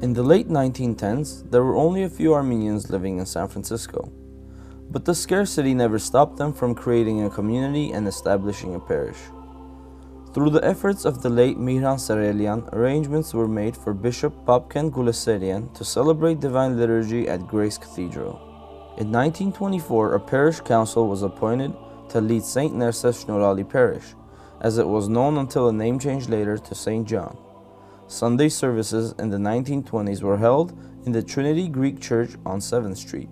In the late 1910s, there were only a few Armenians living in San Francisco, but the scarcity never stopped them from creating a community and establishing a parish. Through the efforts of the late Mihran Sarelian, arrangements were made for Bishop Babken Guleserian to celebrate Divine Liturgy at Grace Cathedral. In 1924, a parish council was appointed to lead St. Nerses Shnorali Parish, as it was known until a name change later to St. John. Sunday services in the 1920s were held in the Trinity Greek Church on 7th Street,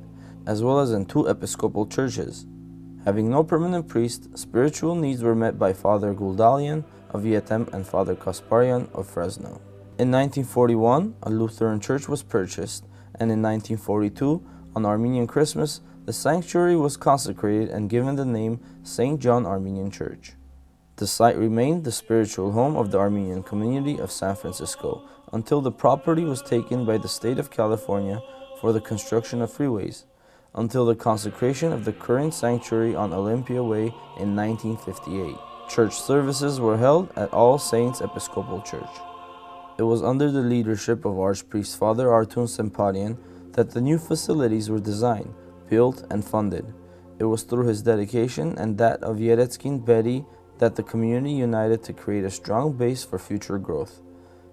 as well as in 2 Episcopal churches. Having no permanent priest, spiritual needs were met by Father Guldalian of Yetem and Father Kasparian of Fresno. In 1941, a Lutheran church was purchased, and in 1942, on Armenian Christmas, the sanctuary was consecrated and given the name St. John Armenian Church. The site remained the spiritual home of the Armenian community of San Francisco until the property was taken by the state of California for the construction of freeways, until the consecration of the current sanctuary on Olympia Way in 1958. Church services were held at All Saints Episcopal Church. It was under the leadership of Archpriest Father Artun Semparian that the new facilities were designed, built, and funded. It was through his dedication and that of Yeretskin Beri that the community united to create a strong base for future growth.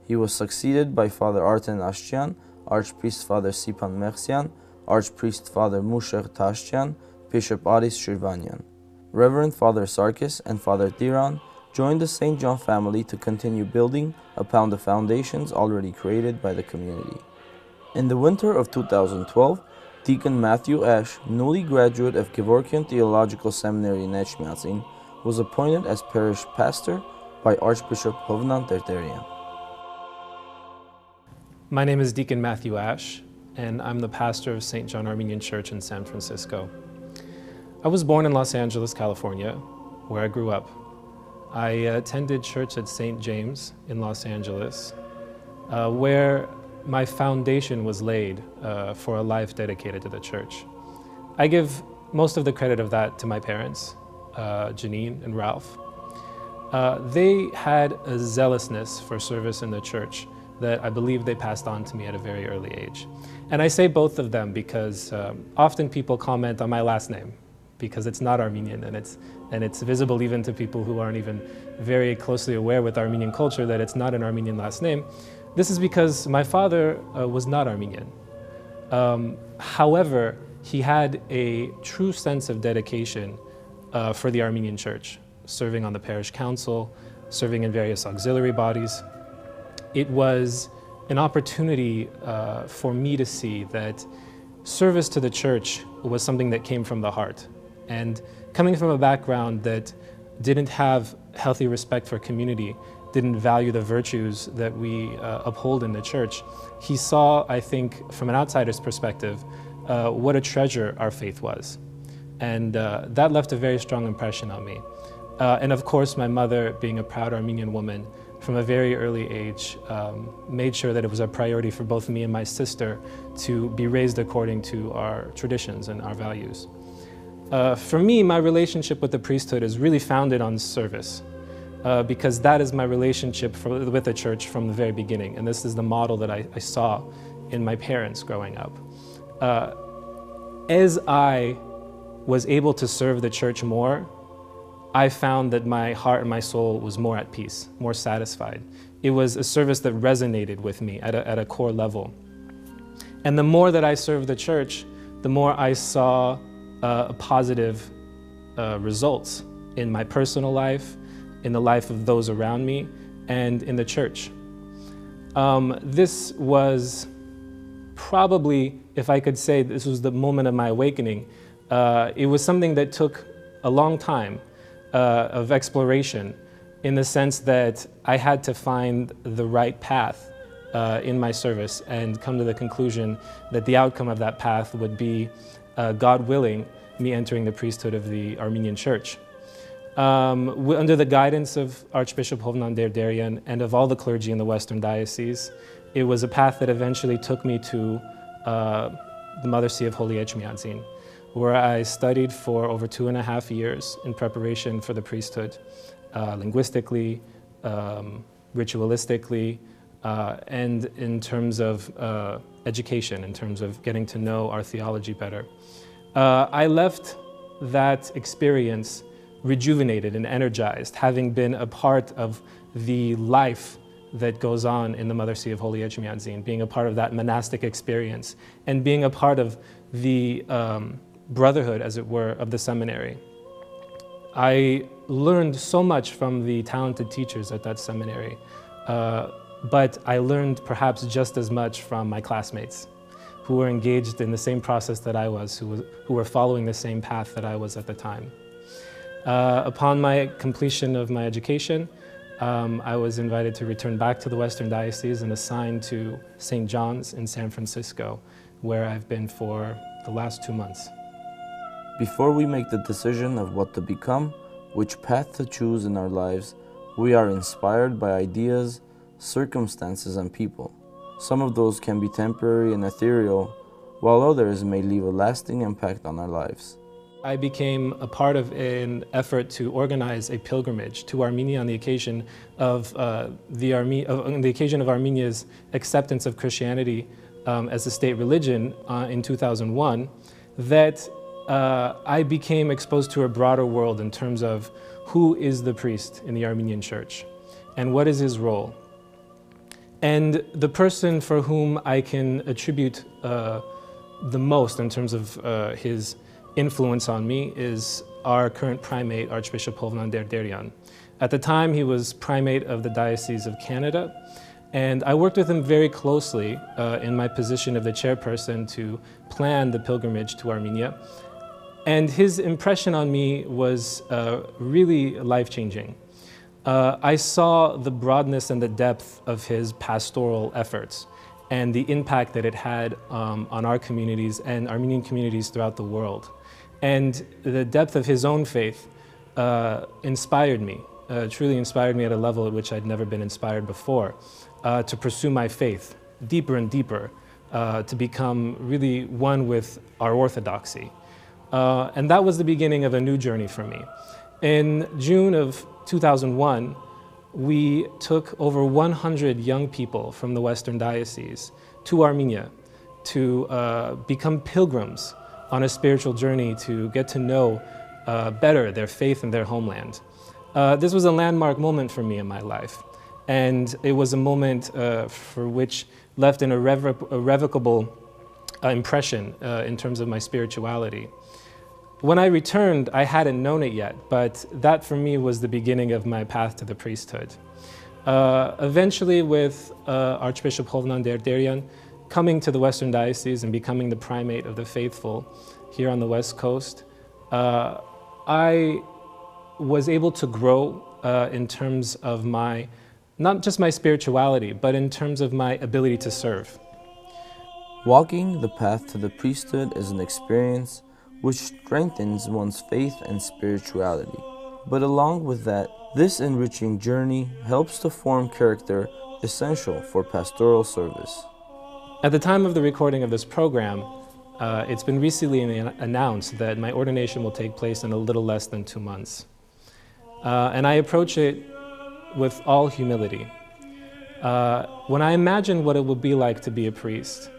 He was succeeded by Father Arten Ashtian, Archpriest Father Sipan Mexian, Archpriest Father Mushek Tashtian, Bishop Aris Shirvanyan. Reverend Father Sarkis and Father Tiran joined the St. John family to continue building upon the foundations already created by the community. In the winter of 2012, Deacon Matthew Ash, newly graduate of Gevorkian Theological Seminary in Echmiadzin, was appointed as parish pastor by Archbishop Hovnan Terterian. My name is Deacon Matthew Ash, and I'm the pastor of St. John Armenian Church in San Francisco. I was born in Los Angeles, California, where I grew up. I attended church at St. James in Los Angeles, where my foundation was laid for a life dedicated to the church. I give most of the credit of that to my parents, Janine and Ralph. They had a zealousness for service in the church that I believe they passed on to me at a very early age. And I say both of them because often people comment on my last name because it's not Armenian, and it's visible even to people who aren't even very closely aware with Armenian culture that it's not an Armenian last name. This is because my father was not Armenian. However, he had a true sense of dedication for the Armenian church, serving on the parish council, serving in various auxiliary bodies. It was an opportunity for me to see that service to the church was something that came from the heart. And coming from a background that didn't have healthy respect for community, didn't value the virtues that we uphold in the church, he saw, I think, from an outsider's perspective, what a treasure our faith was. And that left a very strong impression on me. And of course, my mother, being a proud Armenian woman, from a very early age, made sure that it was a priority for both me and my sister to be raised according to our traditions and our values. For me, my relationship with the priesthood is really founded on service, because that is my relationship with the church from the very beginning. And this is the model that I saw in my parents growing up. As I was able to serve the church more, I found that my heart and my soul was more at peace, more satisfied. It was a service that resonated with me at a core level. And the more that I served the church, the more I saw positive results in my personal life, in the life of those around me, and in the church. This was probably, if I could say, this was the moment of my awakening. It was something that took a long time of exploration, in the sense that I had to find the right path in my service and come to the conclusion that the outcome of that path would be, God willing, me entering the priesthood of the Armenian Church. Under the guidance of Archbishop Hovnan Derderian and of all the clergy in the Western Diocese, it was a path that eventually took me to the Mother See of Holy Echmiadzin, where I studied for over 2.5 years in preparation for the priesthood, linguistically, ritualistically, and in terms of education, in terms of getting to know our theology better. I left that experience rejuvenated and energized, having been a part of the life that goes on in the Mother See of Holy Echmiadzin, being a part of that monastic experience, and being a part of the brotherhood, as it were, of the seminary. I learned so much from the talented teachers at that seminary, but I learned perhaps just as much from my classmates who were engaged in the same process that I was, who were following the same path that I was at the time. Upon my completion of my education, I was invited to return back to the Western Diocese and assigned to St. John's in San Francisco, where I've been for the last 2 months. Before we make the decision of what to become, which path to choose in our lives, we are inspired by ideas, circumstances, and people. Some of those can be temporary and ethereal, while others may leave a lasting impact on our lives. I became a part of an effort to organize a pilgrimage to Armenia on the occasion of Armenia's acceptance of Christianity as a state religion in 2001. That I became exposed to a broader world in terms of who is the priest in the Armenian Church and what is his role. And the person for whom I can attribute the most in terms of his influence on me is our current primate, Archbishop Hovnan Derderian. At the time, he was primate of the Diocese of Canada, and I worked with him very closely in my position of the chairperson to plan the pilgrimage to Armenia. And his impression on me was really life-changing. I saw the broadness and the depth of his pastoral efforts and the impact that it had on our communities and Armenian communities throughout the world. And the depth of his own faith inspired me, truly inspired me at a level at which I'd never been inspired before, to pursue my faith deeper and deeper, to become really one with our orthodoxy. And that was the beginning of a new journey for me. In June of 2001, we took over 100 young people from the Western Diocese to Armenia to become pilgrims on a spiritual journey to get to know better their faith and their homeland. This was a landmark moment for me in my life, and it was a moment for which left an irrevocable impression in terms of my spirituality. When I returned, I hadn't known it yet, but that for me was the beginning of my path to the priesthood. Eventually, with Archbishop Hovnan Derderian coming to the Western Diocese and becoming the primate of the faithful here on the West Coast, I was able to grow in terms of not just my spirituality, but in terms of my ability to serve. Walking the path to the priesthood is an experience which strengthens one's faith and spirituality. But along with that, this enriching journey helps to form character essential for pastoral service. At the time of the recording of this program, it's been recently announced that my ordination will take place in a little less than 2 months. And I approach it with all humility. When I imagine what it will be like to be a priest,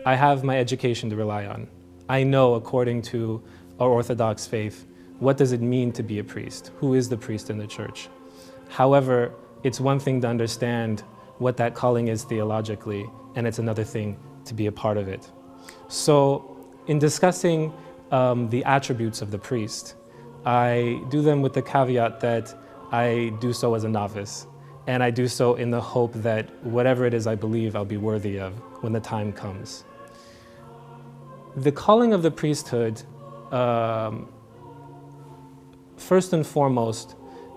I have my education to rely on. I know, according to our Orthodox faith, what does it mean to be a priest? Who is the priest in the church? However, it's one thing to understand what that calling is theologically, and it's another thing to be a part of it. So, in discussing the attributes of the priest, I do them with the caveat that I do so as a novice, and I do so in the hope that whatever it is I believe I'll be worthy of when the time comes. The calling of the priesthood, first and foremost,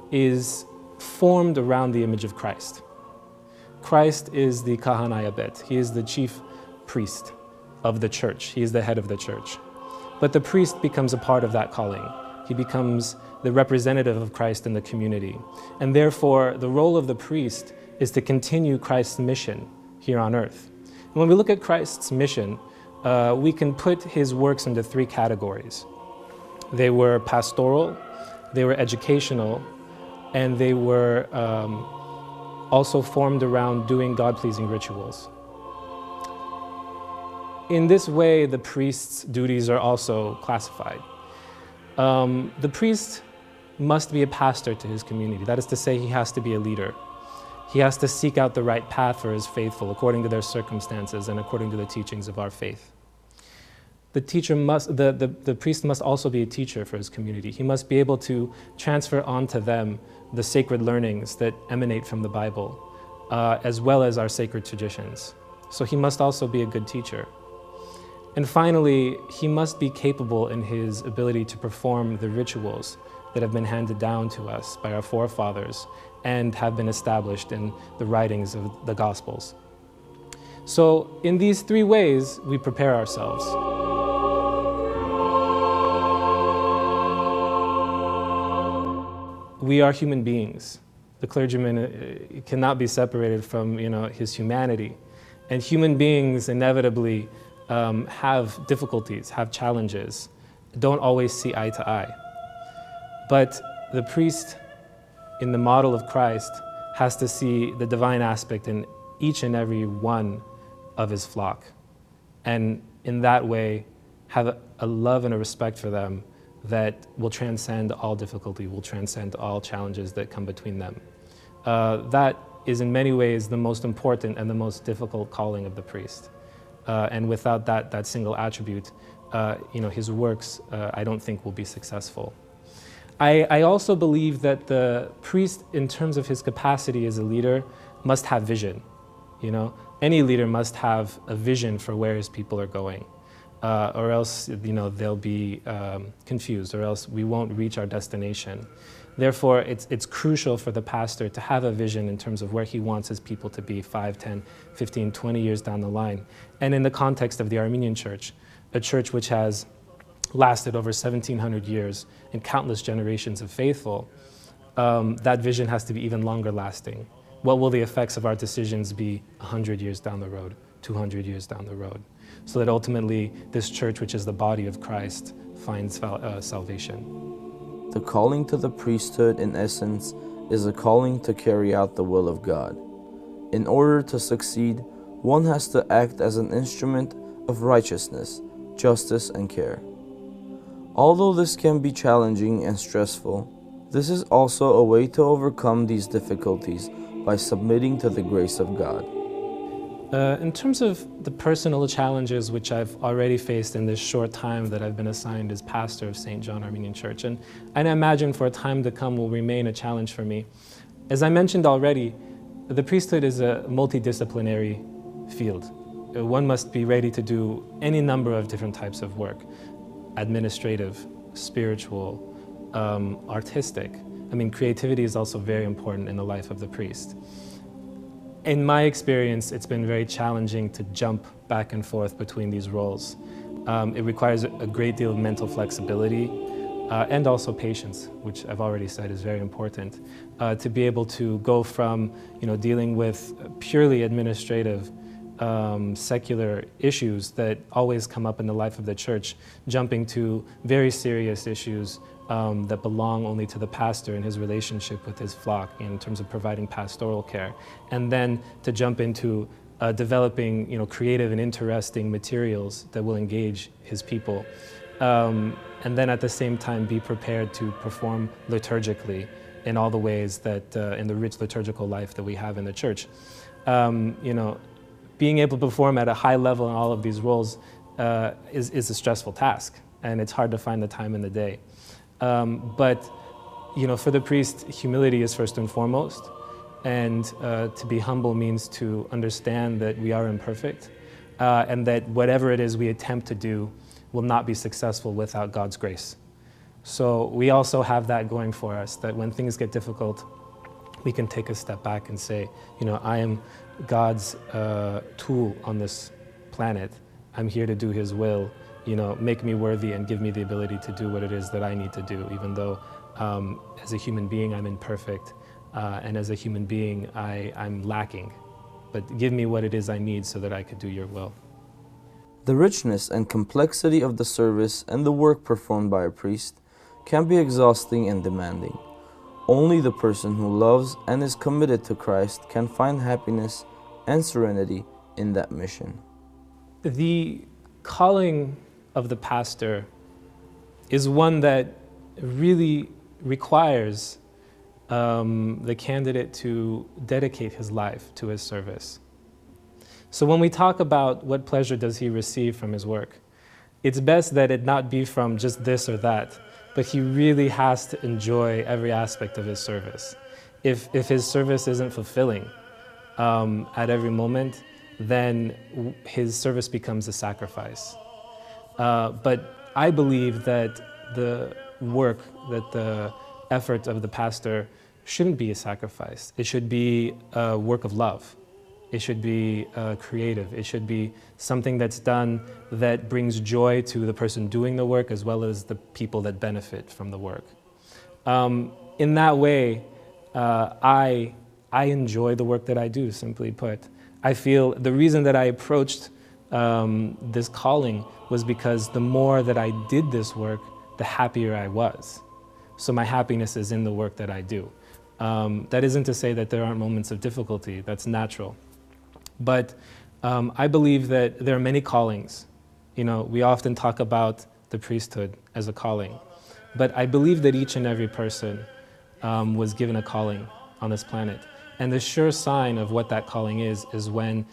is formed around the image of Christ. Christ is the Kahanaya Bet. He is the chief priest of the church. He is the head of the church. But the priest becomes a part of that calling. He becomes the representative of Christ in the community. And therefore, the role of the priest is to continue Christ's mission here on earth. And when we look at Christ's mission, we can put his works into 3 categories. They were pastoral, they were educational, and they were also formed around doing God-pleasing rituals. In this way, the priest's duties are also classified. The priest must be a pastor to his community. That is to say, he has to be a leader. He has to seek out the right path for his faithful according to their circumstances and according to the teachings of our faith. The priest must also be a teacher for his community. He must be able to transfer onto them the sacred learnings that emanate from the Bible, as well as our sacred traditions. So he must also be a good teacher. And finally, he must be capable in his ability to perform the rituals that have been handed down to us by our forefathers and have been established in the writings of the Gospels. So in these three ways, we prepare ourselves. We are human beings. The clergyman cannot be separated from, his humanity. And human beings inevitably have difficulties, have challenges, don't always see eye to eye. But the priest, in the model of Christ, has to see the divine aspect in each and every one of his flock. And in that way, have a love and a respect for them that will transcend all difficulty, will transcend all challenges that come between them. That is in many ways the most important and the most difficult calling of the priest. And without that single attribute, his works, I don't think will be successful. I also believe that the priest, in terms of his capacity as a leader, must have vision. Any leader must have a vision for where his people are going, or else, they'll be confused, or else we won't reach our destination. Therefore, it's crucial for the pastor to have a vision in terms of where he wants his people to be 5, 10, 15, 20 years down the line. And in the context of the Armenian church, a church which has lasted over 1,700 years and countless generations of faithful, that vision has to be even longer lasting. What will the effects of our decisions be 100 years down the road, 200 years down the road? So that ultimately this church, which is the body of Christ, finds salvation. The calling to the priesthood, in essence, is a calling to carry out the will of God. In order to succeed, one has to act as an instrument of righteousness, justice, and care. Although this can be challenging and stressful, this is also a way to overcome these difficulties by submitting to the grace of God. In terms of the personal challenges which I've already faced in this short time that I've been assigned as pastor of St. John Armenian Church, and I imagine for a time to come will remain a challenge for me. As I mentioned already, the priesthood is a multidisciplinary field. One must be ready to do any number of different types of work: administrative, spiritual, artistic. Creativity is also very important in the life of the priest. In my experience, it's been very challenging to jump back and forth between these roles. It requires a great deal of mental flexibility and also patience, which I've already said is very important, to be able to go from dealing with purely administrative, secular issues that always come up in the life of the church, jumping to very serious issues that belong only to the pastor and his relationship with his flock in terms of providing pastoral care, and then to jump into developing creative and interesting materials that will engage his people, and then at the same time be prepared to perform liturgically in all the ways that in the rich liturgical life that we have in the church. Being able to perform at a high level in all of these roles is a stressful task, and it's hard to find the time in the day. But for the priest, humility is first and foremost, and to be humble means to understand that we are imperfect, and that whatever it is we attempt to do will not be successful without God's grace. So we also have that going for us, that when things get difficult, we can take a step back and say, I am God's tool on this planet. I'm here to do His will. Make me worthy and give me the ability to do what it is that I need to do, even though as a human being I'm imperfect, and as a human being I'm lacking. But give me what it is I need so that I could do your will. The richness and complexity of the service and the work performed by a priest can be exhausting and demanding. Only the person who loves and is committed to Christ can find happiness and serenity in that mission. The calling of the pastor is one that really requires the candidate to dedicate his life to his service. So when we talk about what pleasure does he receive from his work, it's best that it not be from just this or that, but he really has to enjoy every aspect of his service. If his service isn't fulfilling at every moment, then his service becomes a sacrifice. But I believe that the work, that the effort of the pastor shouldn't be a sacrifice. It should be a work of love. It should be creative. It should be something that's done that brings joy to the person doing the work as well as the people that benefit from the work. In that way, I enjoy the work that I do, simply put. I feel the reason that I approached this calling was because the more that I did this work, the happier I was. So my happiness is in the work that I do. That isn't to say that there aren't moments of difficulty. That's natural. But I believe that there are many callings. You know, we often talk about the priesthood as a calling. But I believe that each and every person was given a calling on this planet. And the sure sign of what that calling is when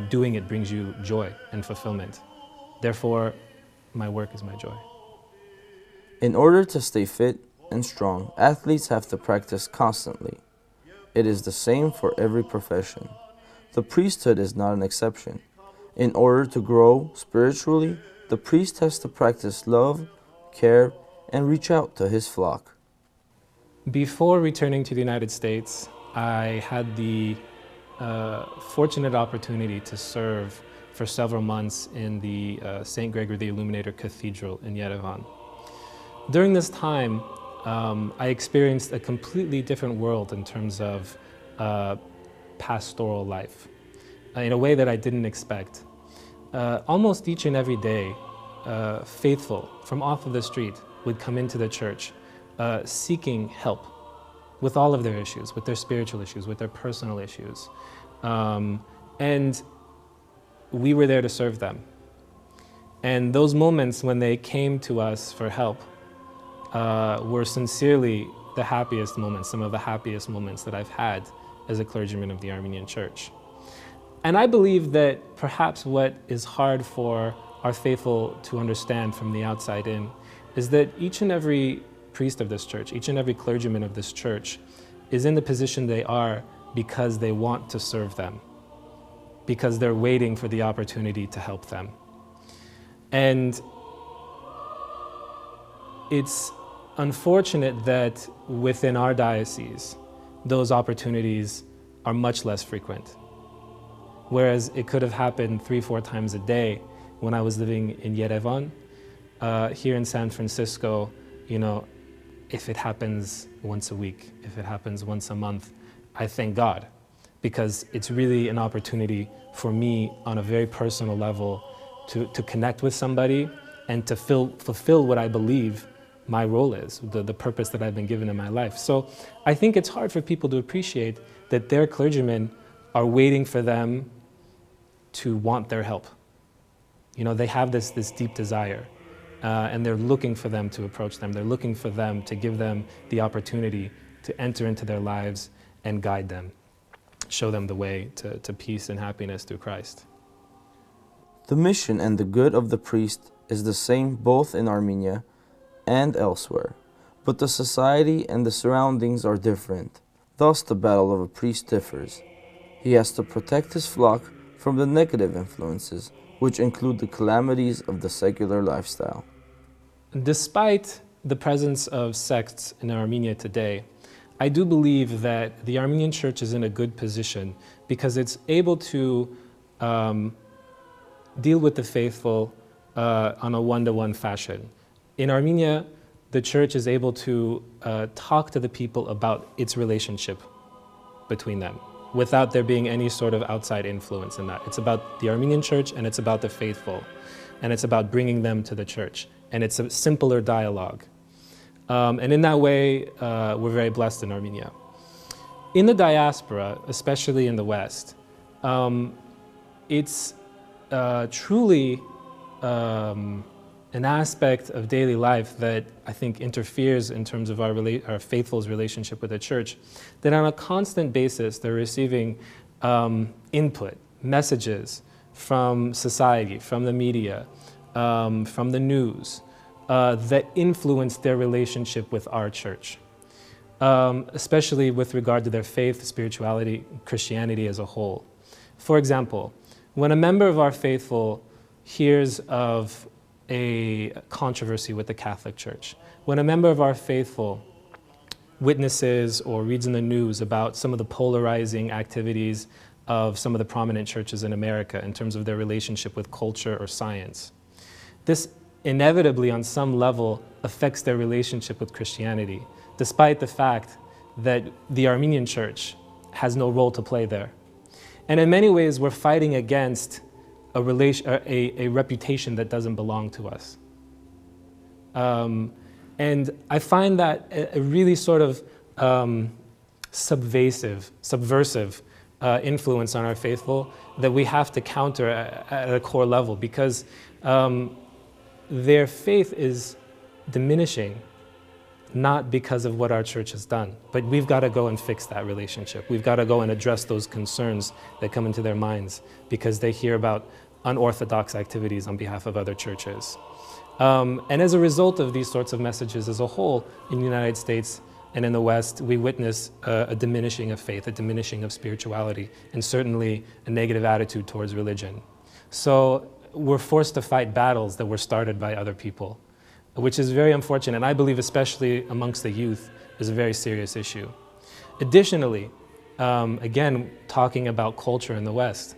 doing it brings you joy and fulfillment. Therefore, my work is my joy. In order to stay fit and strong, athletes have to practice constantly. It is the same for every profession. The priesthood is not an exception. In order to grow spiritually, the priest has to practice love, care, and reach out to his flock. Before returning to the United States, I had the fortunate opportunity to serve for several months in the St. Gregory the Illuminator Cathedral in Yerevan. During this time, I experienced a completely different world in terms of pastoral life, in a way that I didn't expect. Almost each and every day, faithful from off of the street would come into the church seeking help with all of their issues, with their spiritual issues, with their personal issues. And we were there to serve them. And those moments when they came to us for help were sincerely the happiest moments, some of the happiest moments that I've had as a clergyman of the Armenian Church. And I believe that perhaps what is hard for our faithful to understand from the outside in is that each and every priest of this church, each and every clergyman of this church is in the position they are because they want to serve them, because they're waiting for the opportunity to help them. And it's unfortunate that within our diocese, those opportunities are much less frequent. Whereas it could have happened 3-4 times a day when I was living in Yerevan. Here in San Francisco, you know, if it happens once a week, if it happens once a month, I thank God, because it's really an opportunity for me on a very personal level to connect with somebody and to fulfill what I believe my role is, the purpose that I've been given in my life. So I think it's hard for people to appreciate that their clergymen are waiting for them to want their help. You know, they have this deep desire, and they're looking for them to approach them. They're looking for them to give them the opportunity to enter into their lives and guide them, show them the way to peace and happiness through Christ. The mission and the good of the priest is the same both in Armenia and elsewhere, but the society and the surroundings are different. Thus the battle of a priest differs. He has to protect his flock from the negative influences, which include the calamities of the secular lifestyle. Despite the presence of sects in Armenia today, I do believe that the Armenian Church is in a good position because it's able to deal with the faithful on a one-to-one fashion. In Armenia, the Church is able to talk to the people about its relationship between them without there being any sort of outside influence in that. It's about the Armenian Church and it's about the faithful, and it's about bringing them to the Church, and it's a simpler dialogue. And in that way, we're very blessed in Armenia. In the diaspora, especially in the West, it's truly an aspect of daily life that I think interferes in terms of our faithful's relationship with the church, that on a constant basis they're receiving input, messages from society, from the media, from the news, that influence their relationship with our church, especially with regard to their faith, spirituality, Christianity as a whole. For example, when a member of our faithful hears of a controversy with the Catholic Church, when a member of our faithful witnesses or reads in the news about some of the polarizing activities of some of the prominent churches in America in terms of their relationship with culture or science, this inevitably on some level affects their relationship with Christianity, despite the fact that the Armenian church has no role to play there. And in many ways, we're fighting against a reputation that doesn't belong to us. And I find that a really sort of subversive influence on our faithful that we have to counter at a core level, because their faith is diminishing, not because of what our church has done, but we've got to go and fix that relationship. We've got to go and address those concerns that come into their minds because they hear about unorthodox activities on behalf of other churches. And as a result of these sorts of messages as a whole, in the United States and in the West, we witness a diminishing of faith, a diminishing of spirituality, and certainly a negative attitude towards religion. So we're forced to fight battles that were started by other people, which is very unfortunate, and I believe especially amongst the youth is a very serious issue. Additionally, again, talking about culture in the West,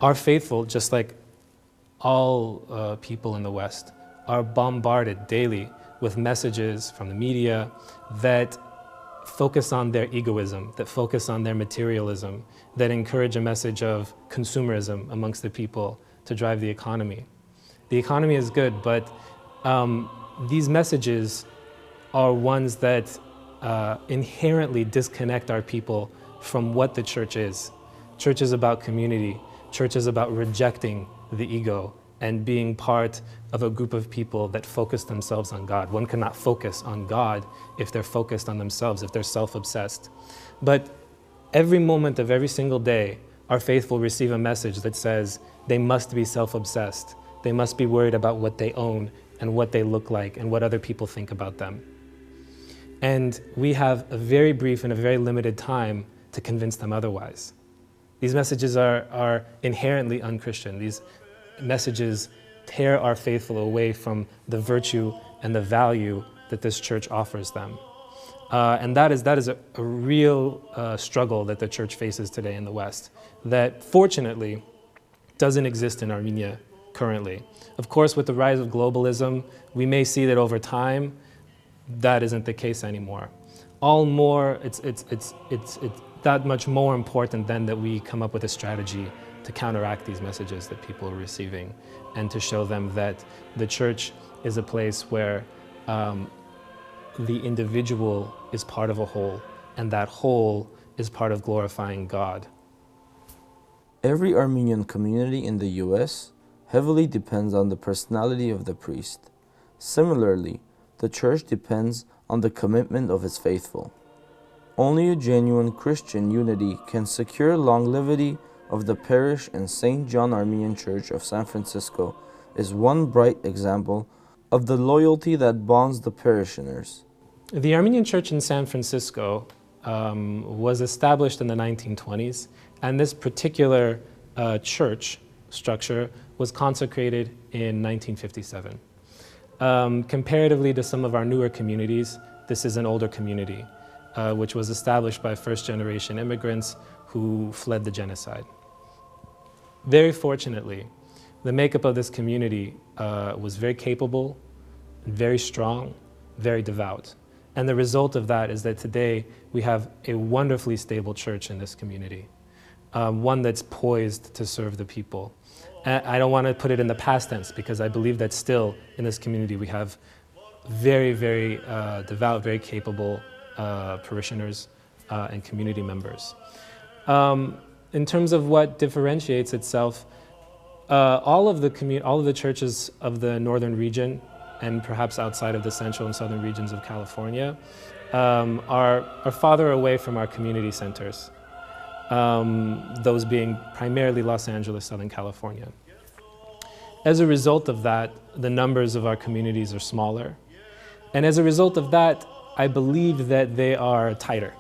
our faithful, just like all people in the West, are bombarded daily with messages from the media that focus on their egoism, that focus on their materialism, that encourage a message of consumerism amongst the people to drive the economy. The economy is good, but these messages are ones that inherently disconnect our people from what the church is. Church is about community. Church is about rejecting the ego and being part of a group of people that focus themselves on God. One cannot focus on God if they're focused on themselves, if they're self-obsessed. But every moment of every single day, our faithful receive a message that says they must be self-obsessed. They must be worried about what they own and what they look like and what other people think about them. And we have a very brief and a very limited time to convince them otherwise. These messages are inherently un-Christian. These messages tear our faithful away from the virtue and the value that this church offers them. And that is a real struggle that the church faces today in the West that fortunately doesn't exist in Armenia currently. Of course, with the rise of globalism, we may see that over time, that isn't the case anymore. It's that much more important then that we come up with a strategy to counteract these messages that people are receiving and to show them that the church is a place where the individual is part of a whole, and that whole is part of glorifying God. Every Armenian community in the U.S. heavily depends on the personality of the priest. Similarly, the church depends on the commitment of its faithful. Only a genuine Christian unity can secure longevity of the parish, and St. John Armenian Church of San Francisco is one bright example of the loyalty that bonds the parishioners. The Armenian Church in San Francisco was established in the 1920s, and this particular church structure was consecrated in 1957. Comparatively to some of our newer communities, this is an older community, which was established by first-generation immigrants who fled the genocide. Very fortunately, the makeup of this community was very capable, very strong, very devout. And the result of that is that today we have a wonderfully stable church in this community, one that's poised to serve the people. And I don't want to put it in the past tense because I believe that still in this community we have very, very devout, very capable parishioners and community members. In terms of what differentiates itself, all of the churches of the northern region, and perhaps outside of the central and southern regions of California, are farther away from our community centers, those being primarily Los Angeles, Southern California. As a result of that, the numbers of our communities are smaller. And as a result of that, I believe that they are tighter.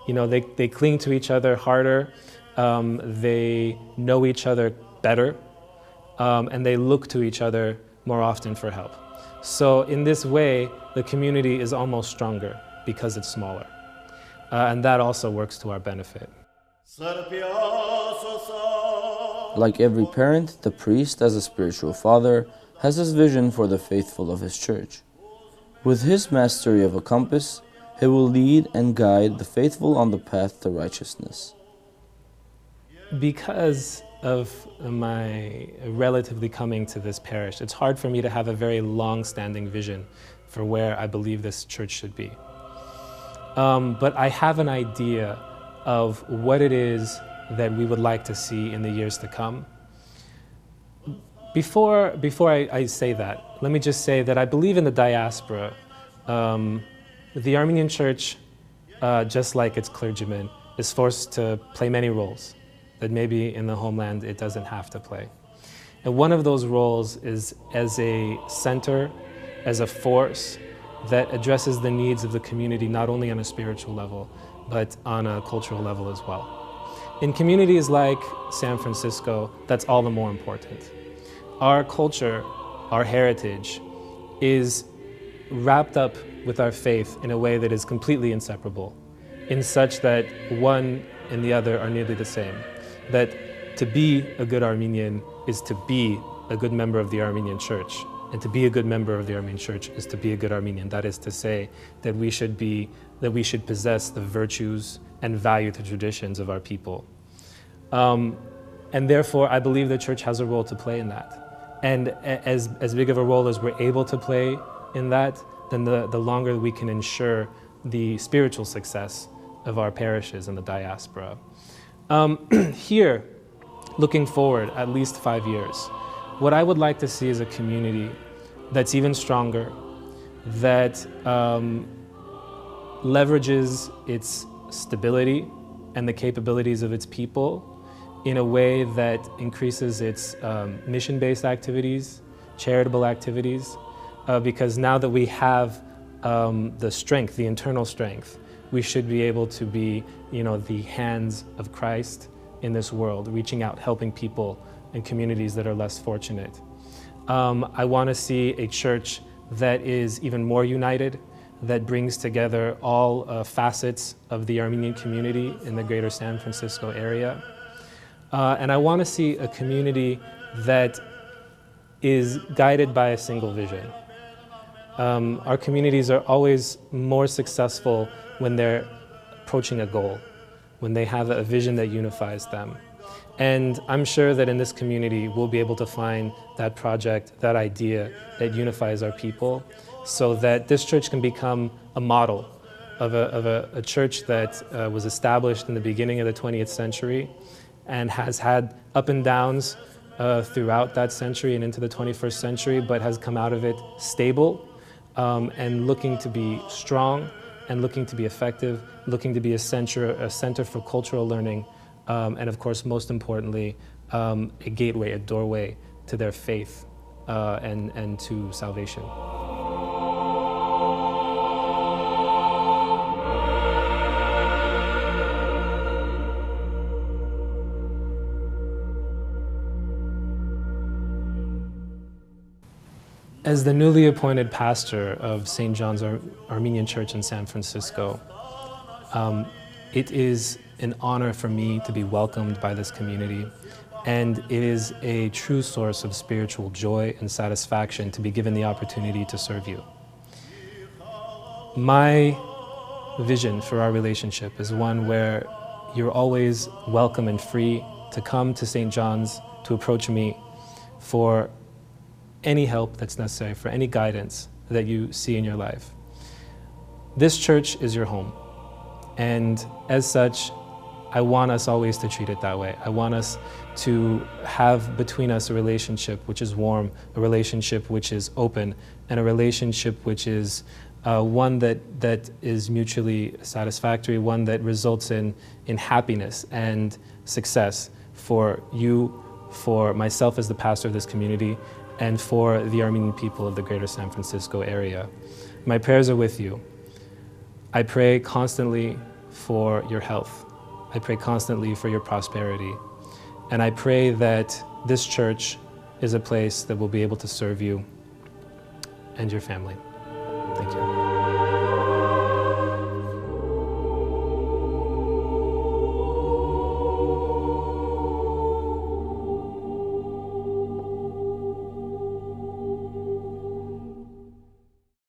You know, they cling to each other harder, they know each other better, and they look to each other more often for help. So in this way, the community is almost stronger because it's smaller. And that also works to our benefit. Like every parent, the priest, as a spiritual father, has his vision for the faithful of his church. With his mastery of a compass, he will lead and guide the faithful on the path to righteousness. Because of my relatively coming to this parish, it's hard for me to have a very long-standing vision for where I believe this church should be. But I have an idea of what it is that we would like to see in the years to come. Before I say that, let me just say that I believe in the diaspora. The Armenian Church, just like its clergymen, is forced to play many roles that maybe in the homeland it doesn't have to play. And one of those roles is as a center, as a force that addresses the needs of the community, not only on a spiritual level, but on a cultural level as well. In communities like San Francisco, that's all the more important. Our culture, our heritage, is wrapped up with our faith in a way that is completely inseparable, in such that one and the other are nearly the same. That to be a good Armenian is to be a good member of the Armenian Church, and to be a good member of the Armenian Church is to be a good Armenian. That is to say that we should possess the virtues and value the traditions of our people. And therefore, I believe the church has a role to play in that. And as big of a role as we're able to play in that, then the longer we can ensure the spiritual success of our parishes in the diaspora. Here, looking forward at least 5 years, what I would like to see is a community that's even stronger, that leverages its stability and the capabilities of its people in a way that increases its mission-based activities, charitable activities, because now that we have the strength, the internal strength, we should be able to be, the hands of Christ in this world, reaching out, helping people in communities that are less fortunate. I want to see a church that is even more united, that brings together all facets of the Armenian community in the greater San Francisco area. And I want to see a community that is guided by a single vision. Our communities are always more successful when they're approaching a goal, when they have a vision that unifies them. And I'm sure that in this community, we'll be able to find that project, that idea that unifies our people, so that this church can become a model of a church that was established in the beginning of the 20th century and has had up and downs throughout that century and into the 21st century, but has come out of it stable and looking to be strong and looking to be effective, looking to be a center for cultural learning, and of course, most importantly, a gateway, a doorway to their faith and to salvation. As the newly appointed pastor of St. John's Armenian Church in San Francisco, it is an honor for me to be welcomed by this community, and it is a true source of spiritual joy and satisfaction to be given the opportunity to serve you. My vision for our relationship is one where you're always welcome and free to come to St. John's, to approach me for any help that's necessary, for any guidance that you see in your life. This church is your home, and as such, I want us always to treat it that way. I want us to have between us a relationship which is warm, a relationship which is open, and a relationship which is one that is mutually satisfactory, one that results in happiness and success for you, for myself as the pastor of this community, and for the Armenian people of the greater San Francisco area. My prayers are with you. I pray constantly for your health. I pray constantly for your prosperity. And I pray that this church is a place that will be able to serve you and your family. Thank you.